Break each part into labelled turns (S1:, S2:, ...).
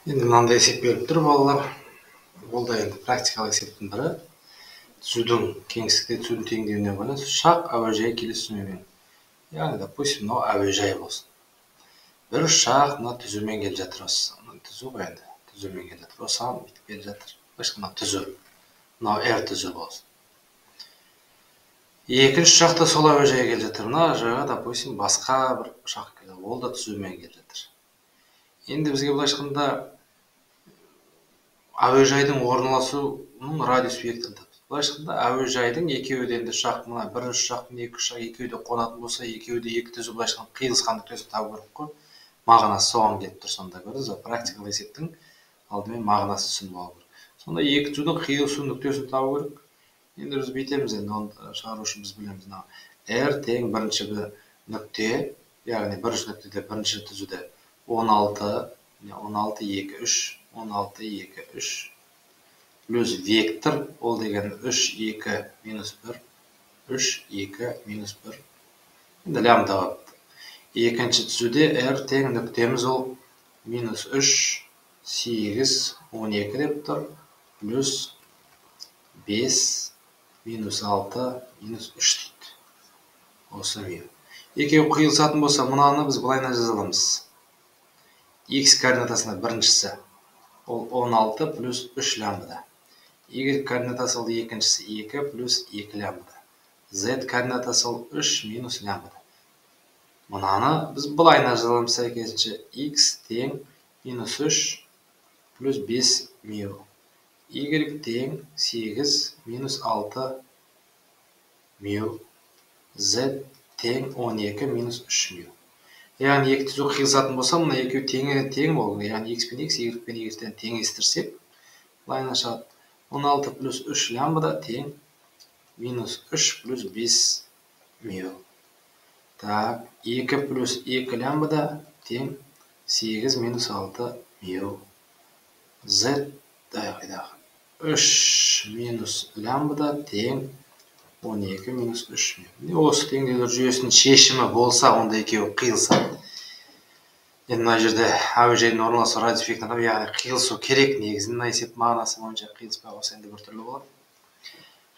S1: Енді мынандай есеп беріп тұр балалар. Ол да енді практикалық есептің бірі. Түзудің кеңістікте түзудің теңдеуіне байланысты ұшақ әуежайға келесі түзумен. Яғни, допустим, мынау әуежай болсын. Бір ұшақ мына түзумен келіп жатыр осы. Түзу ғой енді. Түзумен келіп жатыр. Осыған бүйтіп келіп жатыр. Мынау түзу. Мынау R түзу болсын. Екінші ұшақ та сол әуежайға келіп жатыр. Мына жаққа, допустим, басқа бір ұшақ келеді. Ол да түзумен келіп жатыр. Енді бізге былайша айтқанда әуежайдың орналасуының радиус векторын тапты. Былайша айтқанда әуежайдың екеуден де ұшақ, мына бірінші ұшақтың екі ұшақ екеуі де қонатын болса, екеуі де екі түзу былайша айтқанда қиылысқан нүктесін табу керек қой. Мағынасы соған келіп тұр сонда, көрдіңіз ба? Практикалық есептің алдымен мағынасы түсініп алу керек. Сонда екі түзудің қиылысу нүктесін табу керек. Енді біз бүйтеміз, енді оны шығару үшін біз білеміз. R тең бірінші нүкте, яғни бірінші нүктеде бірінші түзуде 16, 16, 2, 3, 16, 2, 3 плюс вектор, ол деген 3, 2, минус 1, 3, 2, минус 1. Енді лямбда бапты. Екінші түзуде R тең нүктеміз ол минус 3, 8, 12 деп тұр, плюс 5, минус 6, минус 3 дейді. Осы меу. Екеуі қиылысатын болса, мұнаны біз былайына жаза аламыз. X координатасына біріншісі ол 16 плюс 3 лямбда. Y координатасы ол екіншісі 2 плюс 2 лямбда. Z координатасы ол 3 минус лямбда. Мұнаны біз былайына жаза аламыз сәйкесінше. X тең минус 3 плюс 5 меу. Y тең 8 минус 6 меу. Z тең 12 минус 3 меу. Яғни екі түзу қиылысатын болса, мұна екеуі тең болды. Яғни x пен x, y пен y-тен теңестірсек, былайына шығады. 16 плюс 3 лямбда тең минус 3 плюс 5 меу. Так, 2 плюс 2 лямбда тең 8 минус 6 меу. Z 3 минус лямбда тең 12 минус 3 меу. Осы теңдеулер жүйесінің шешімі болса, онда екеуі қиылысады. Енді мына жерде әуежайдың орналасу радиус векторына, яғни қиылысу керек негізінде, мына есеп мағынасы бойынша қиылыспай қалса енді біртүрлі болады.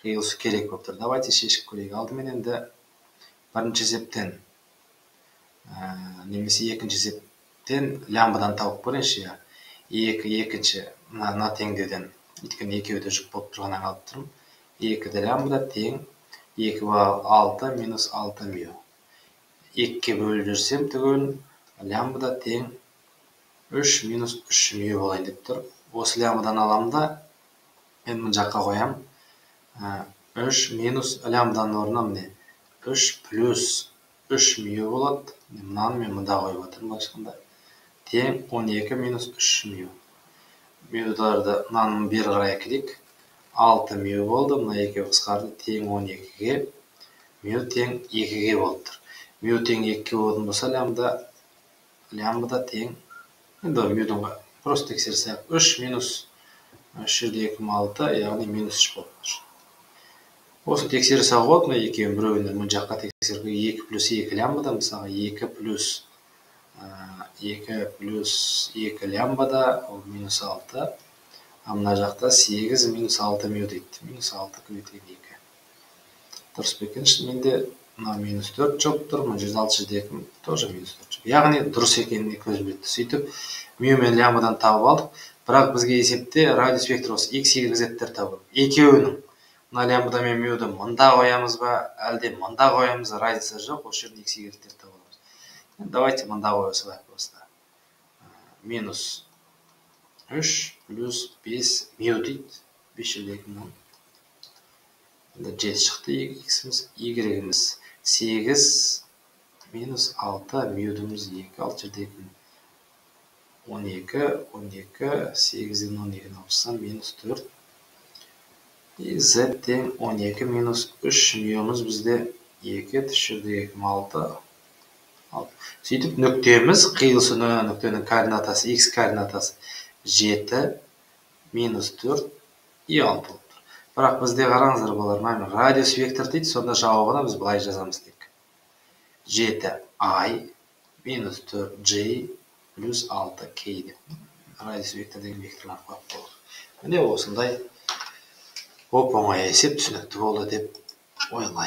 S1: Қиылысу керек болып тұр. Давайте шешіп көрейік. Алдымен енді бірінші есептен немесе екінші есептен лямбдадан тауып көрейінші. Екінші мына теңдеуден, өйткені екеуі де жүк болып тұрғаннан алып тұрмын. 2 лямбда тең 2 6 минус 6 меу. 2-ке бөліп жүрсем түгел лямбда тең 3 минус 3 меу болайын деп тұр. Осы лямбдадан аламын да, мен мұн жаққа қоям. 3 минус лямбданың орнына міне 3 плюс 3 меу болады. Мұнаны мен мұнда қойып отырмын башқында. Тең 12 минус 3 меу. Меударды мынаның бері қарай әкелейік. 6 меу болды, мұна екеуі қысқарды, тең 12-ге, меу тең 2-ге болып тұр. Меу тең 2-ге болатын болса, лямбда тең, енді меудің просто тексерсек, 3 минус 3-2 6, яғни минус 3 болып тұр. Осы тексерсе болады, мұна екеуін біреуінен мұн жаққа тексерге 2 плюс 2 лямбда, мысалы 2 плюс 2 лямбда, ол минус 6. Мына жақта 8 минус 6 меу дейді. Минус 6 көбейтілген 2. Дұрыс па екен? Менде минус 4 жоқ тұр. Мына 602 тоже минус 4 жоқ. Яғни дұрыс екеніне көзім жетті. Сөйтіп, меу мен лямбдадан тауып алдық. Бірақ бізге есепте радиус вектор осы x, y, z-тер табу. Екеуінің мына лямбда мен меуді мында қоямыз ба, әлде мында қоямыз, разница жоқ. Осы жерде x, y-тер табамыз. Давайте мында қоя салайық просто. Минус 3 плюс 5 меу дейді. 5-2 меу. Енді 7 шықты x-іміз, y-іміз 8 минус 6 меудіміз 2. Ал жерде 12, 8-ден 12-ні алсам минус 4. Z тең 12 минус 3 меуіміз бізде 2, жерде 6. Сөйтіп нүктеміз, қиылысу нүктенің координатасы, x координатасы 7 минус 4 и 6 болып тұр. Бірақ бізде қараңыздар балар, радиус вектор дейді, сонда жауабына біз былай жазамыз тек. 7i минус 4j плюс 6k деп. радиус вектор деген векторлар қойып болды. Міне осындай оп оңай есеп түсінікті болды деп ойлаймын.